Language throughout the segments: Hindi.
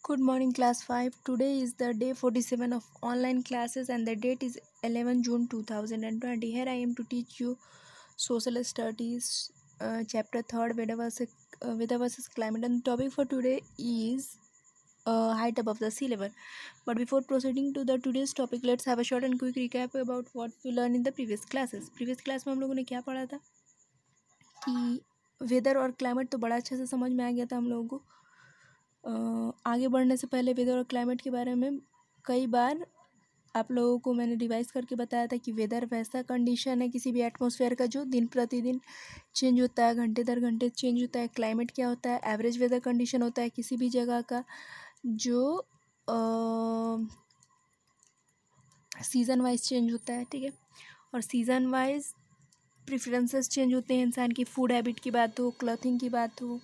Good morning, class 5. Today is the day 47 of online classes and the date is 11 June 2020. Here I am to teach you Social Studies, chapter 3rd, Weather versus Climate. And the topic for today is height above the sea level. But before proceeding to the today's topic, let's have a short and quick recap about what we learned in the previous classes. Previous class में हम लोगों ने क्या पढ़ा था कि वेदर और क्लाइमेट तो बड़ा अच्छे से समझ में आ गया था हम लोगों को। आगे बढ़ने से पहले वेदर और क्लाइमेट के बारे में कई बार आप लोगों को मैंने रिवाइज करके बताया था कि वेदर वैसा कंडीशन है किसी भी एटमॉस्फेयर का जो दिन प्रतिदिन चेंज होता है, घंटे दर घंटे चेंज होता है। क्लाइमेट क्या होता है? एवरेज वेदर कंडीशन होता है किसी भी जगह का जो सीज़न वाइज चेंज होता है, ठीक है। और सीज़न वाइज प्रेफरेंसेस चेंज होते हैं, इंसान की फूड हैबिट की बात हो, क्लॉथिंग की बात हो,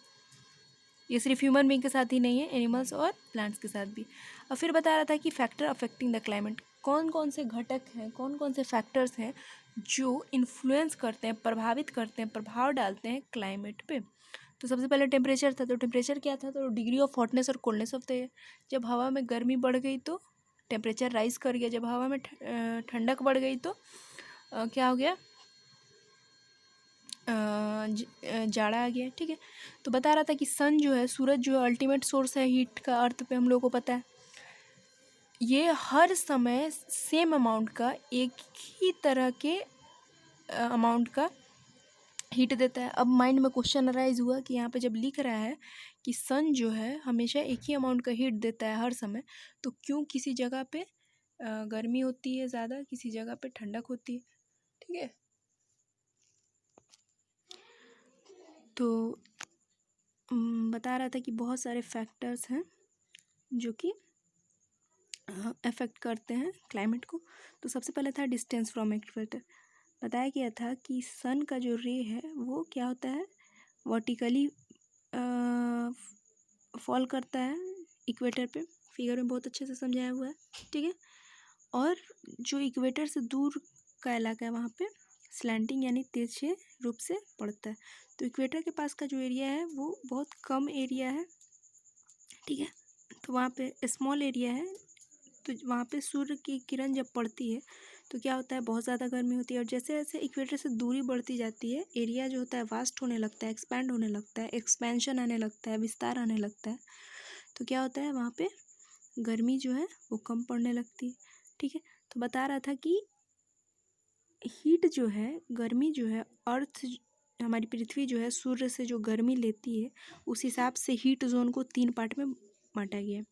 ये सिर्फ ह्यूमन बीइंग के साथ ही नहीं है, एनिमल्स और प्लांट्स के साथ भी। और फिर बता रहा था कि फैक्टर अफेक्टिंग द क्लाइमेट, कौन कौन से घटक हैं, कौन कौन से फैक्टर्स हैं जो इन्फ्लुएंस करते हैं, प्रभावित करते हैं, प्रभाव डालते हैं क्लाइमेट पे। तो सबसे पहले टेम्परेचर था। तो टेम्परेचर क्या था? तो डिग्री ऑफ हॉटनेस और कोल्डनेस ऑफ द एयर। जब हवा में गर्मी बढ़ गई तो टेम्परेचर राइज कर गया, जब हवा में ठंडक बढ़ गई तो क्या हो गया? जाड़ा आ गया, ठीक है। तो बता रहा था कि सन जो है, सूरज जो है, अल्टीमेट सोर्स है हीट का, अर्थ पे हम लोग को पता है। ये हर समय सेम अमाउंट का, एक ही तरह के अमाउंट का हीट देता है। अब माइंड में क्वेश्चन अराइज हुआ कि यहाँ पे जब लिख रहा है कि सन जो है हमेशा एक ही अमाउंट का हीट देता है हर समय, तो क्यों किसी जगह पे गर्मी होती है ज़्यादा, किसी जगह पे ठंडक होती है, ठीक है। तो बता रहा था कि बहुत सारे फैक्टर्स हैं जो कि अफेक्ट करते हैं क्लाइमेट को। तो सबसे पहले था डिस्टेंस फ्रॉम इक्वेटर। बताया गया था कि सन का जो रे है वो क्या होता है, वर्टिकली फॉल करता है इक्वेटर पे। फिगर में बहुत अच्छे से समझाया हुआ है, ठीक है। और जो इक्वेटर से दूर का इलाका है वहाँ पे स्लैंटिंग यानी तिरछे रूप से पड़ता है। तो इक्वेटर के पास का जो एरिया है वो बहुत कम एरिया है, ठीक है। तो वहाँ पे स्मॉल एरिया है, तो वहाँ पे सूर्य की किरण जब पड़ती है तो क्या होता है, बहुत ज़्यादा गर्मी होती है। और जैसे जैसे इक्वेटर से दूरी बढ़ती जाती है, एरिया जो होता है वास्ट होने लगता है, एक्सपैंड होने लगता है, एक्सपेंशन आने लगता है, विस्तार आने लगता है। तो क्या होता है, वहाँ पे गर्मी जो है वो कम पड़ने लगती है, ठीक है। तो बता रहा था कि हीट जो है, गर्मी जो है, अर्थ हमारी पृथ्वी जो है सूर्य से जो गर्मी लेती है उस हिसाब से हीट जोन को 3 पार्ट में बांटा गया है,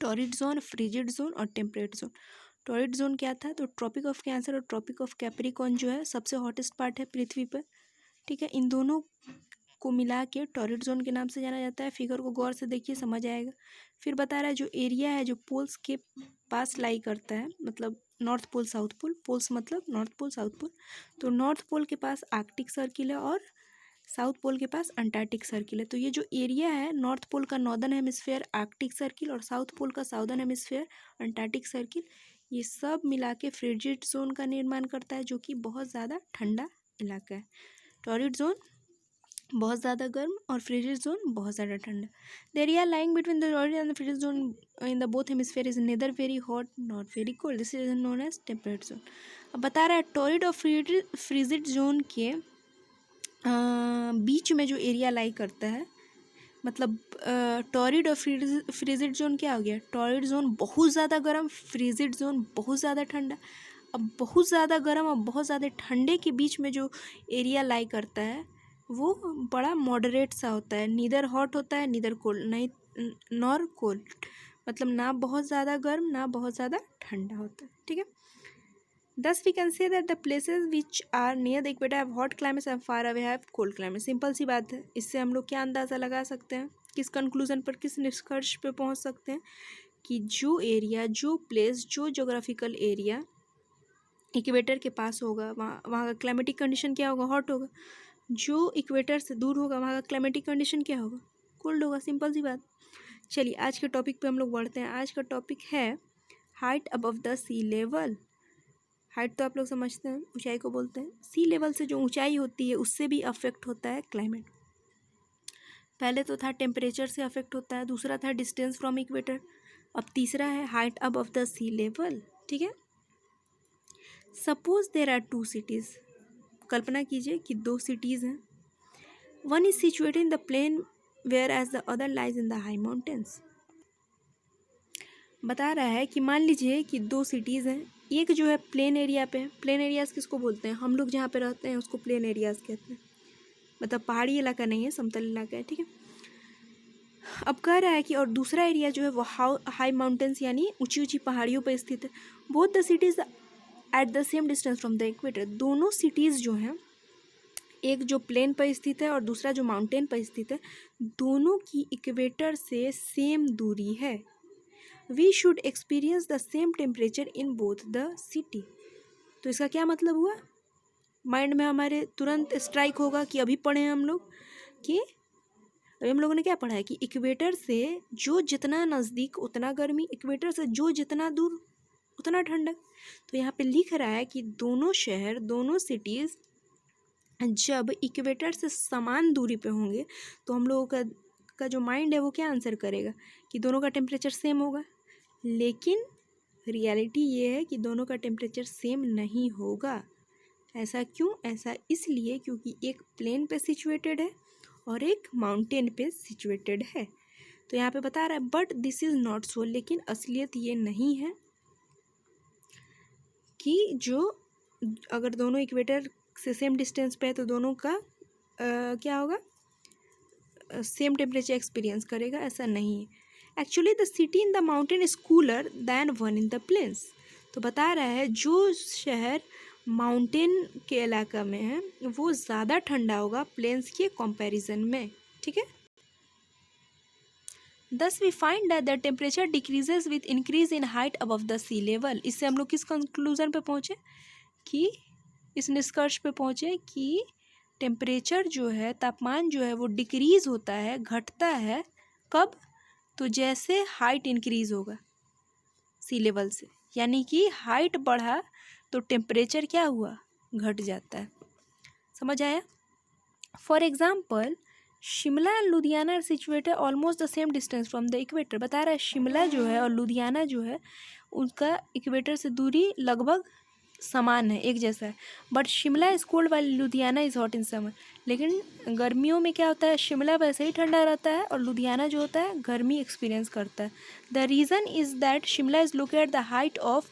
टॉरिड जोन, फ्रिजिड जोन और टेम्परेट जोन। टॉरिड जोन क्या था? तो ट्रॉपिक ऑफ कैंसर और ट्रॉपिक ऑफ कैप्रिकॉर्न जो है सबसे हॉटेस्ट पार्ट है पृथ्वी पर, ठीक है। इन दोनों को मिला के टॉरिड जोन के नाम से जाना जाता है। फिगर को गौर से देखिए, समझ आएगा। फिर बता रहा है जो एरिया है जो पोल्स के पास लाई करता है, मतलब north pole south pole, poles मतलब नॉर्थ पोल साउथ पोल। तो नॉर्थ पोल के पास आर्कटिक सर्किल है और साउथ पोल के पास अंटार्कटिक सर्किल है। तो ये जो एरिया है, नॉर्थ पोल का नॉर्दर्न हेमिस्फेयर आर्कटिक सर्किल और साउथ पोल का साउदर्न हेमिस्फेयर अंटार्कटिक सर्किल, ये सब मिला के फ्रिजिड जोन का निर्माण करता है जो कि बहुत ज़्यादा ठंडा इलाका है। टॉरिड जोन बहुत ज़्यादा गर्म और फ्रिजिड जोन बहुत ज़्यादा ठंडा। The area lying between the torrid and the frigid zone in the both hemisphere is neither very hot not very cold, this is known as temperate zone. अब बता रहा है टॉरिड और फ्रिजिड जोन के बीच में जो एरिया लाई करता है, मतलब टॉरिड और फ्रिजिड जोन क्या हो गया, टॉरिड जोन बहुत ज़्यादा गर्म, फ्रिजिड जोन बहुत ज़्यादा ठंडा। अब बहुत ज़्यादा गर्म और बहुत ज़्यादा ठंडे के बीच में जो एरिया लाई करता है वो बड़ा मॉडरेट सा होता है, नीदर हॉट होता है नीदर कोल्ड, नहीं नॉर कोल्ड, मतलब ना बहुत ज़्यादा गर्म ना बहुत ज़्यादा ठंडा होता है, ठीक है। Thus we can say that the places which are near the equator have hot climates and far away have cold climates। Simple सी बात है, इससे हम लोग क्या अंदाज़ा लगा सकते हैं, किस कंक्लूजन पर, किस निष्कर्ष पे पहुंच सकते हैं कि जो एरिया, जो प्लेस, जो जोग्राफिकल एरिया इक्वेटर के पास होगा वहाँ वहाँ का क्लाइमेटिक कंडीशन क्या होगा, हॉट होगा। जो इक्वेटर से दूर होगा वहाँ का क्लाइमेटिक कंडीशन क्या होगा, कोल्ड होगा। सिंपल सी बात। चलिए आज के टॉपिक पे हम लोग बढ़ते हैं। आज का टॉपिक है height above the sea level. Height तो आप लोग समझते हैं, ऊंचाई को बोलते हैं। सी लेवल से जो ऊंचाई होती है उससे भी अफेक्ट होता है क्लाइमेट। पहले तो था टेम्परेचर से अफेक्ट होता है, दूसरा था डिस्टेंस फ्रॉम इक्वेटर, अब तीसरा है height above the sea level. ठीक है, सपोज देर आर 2 cities, कल्पना कीजिए कि 2 cities हैं। One is situated in the plane whereas the other lies in the high mountains. बता रहा है कि मान लीजिए कि 2 cities हैं, एक जो है प्लेन एरिया पे है। प्लेन एरियाज किसको बोलते हैं? हम लोग जहाँ पे रहते हैं उसको प्लेन एरियाज कहते हैं, मतलब पहाड़ी इलाका नहीं है, समतल इलाका है। ठीक है, अब कह रहा है कि और दूसरा एरिया जो है वो हाई माउंटेन्स यानी ऊंची ऊंची पहाड़ियों पर स्थित है। Both the cities at the same distance from the equator. दोनों सिटीज़ जो हैं, एक जो प्लेन पर स्थित है और दूसरा जो माउंटेन पर स्थित है, दोनों की इक्वेटर से सेम दूरी है। We should experience the same temperature in both the city. तो इसका क्या मतलब हुआ? माइंड में हमारे तुरंत स्ट्राइक होगा कि अभी पढ़े हैं हम लोग कि अभी हम लोगों ने क्या पढ़ा है कि इक्वेटर से जो जितना नज़दीक उतना गर्मी, इक्वेटर से जो जितना दूर उतना ठंडक। तो यहाँ पे लिख रहा है कि दोनों शहर, दोनों सिटीज़ जब इक्वेटर से समान दूरी पे होंगे तो हम लोगों का जो माइंड है वो क्या आंसर करेगा कि दोनों का टेम्परेचर सेम होगा। लेकिन रियलिटी ये है कि दोनों का टेम्परेचर सेम नहीं होगा। ऐसा क्यों? ऐसा इसलिए क्योंकि एक प्लेन पे सिचुएटेड है और एक माउंटेन पे सिचुएटेड है। तो यहाँ पे बता रहा है but this is not so, लेकिन असलियत ये नहीं है कि जो अगर दोनों इक्वेटर से सेम डिस्टेंस पे है तो दोनों का क्या होगा, सेम टेम्परेचर एक्सपीरियंस करेगा। ऐसा नहीं है। Actually the city in the mountain is cooler than one in the plains. तो बता रहा है जो शहर माउंटेन के इलाका में है वो ज़्यादा ठंडा होगा प्लेन्स के कंपैरिजन में। ठीक है, thus we find that the temperature decreases with increase in height above the sea level. इससे हम लोग किस कंक्लूजन पे पहुँचे कि इस निष्कर्ष पे पहुँचे कि टेम्परेचर जो है, तापमान जो है वो डिक्रीज़ होता है, घटता है। कब? तो जैसे हाइट इंक्रीज़ होगा सी लेवल से, यानी कि हाइट बढ़ा तो टेम्परेचर क्या हुआ, घट जाता है। समझ आया? For example Shimla and Ludhiana are situated almost the same distance from the equator. बता रहा है शिमला जो है और लुधियाना जो है उनका इक्वेटर से दूरी लगभग समान है, एक जैसा है। But Shimla is cold while Ludhiana is hot in summer. लेकिन गर्मियों में क्या होता है, शिमला वैसे ही ठंडा रहता है और लुधियाना जो होता है गर्मी एक्सपीरियंस करता है। The reason is that Shimla is located at the height of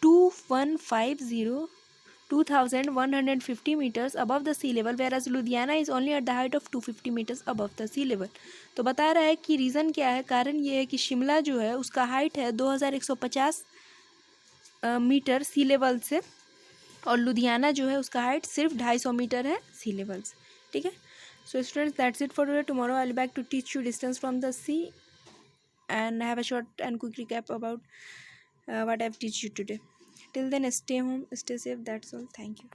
2150 meters above the sea level, whereas Ludhiana is only at the height of 250 meters above the sea level। तो बता रहा है कि रीज़न क्या है, कारण ये है कि शिमला जो है उसका हाइट है 2150 मीटर सी लेवल से और लुधियाना जो है उसका हाइट सिर्फ 250 मीटर है सी लेवल से। ठीक है, so students that's it for today. Tomorrow I will back to teach you distance from the sea and have a short and quick recap about what I've teach you today. Till then, stay home, stay safe. That's all. Thank you.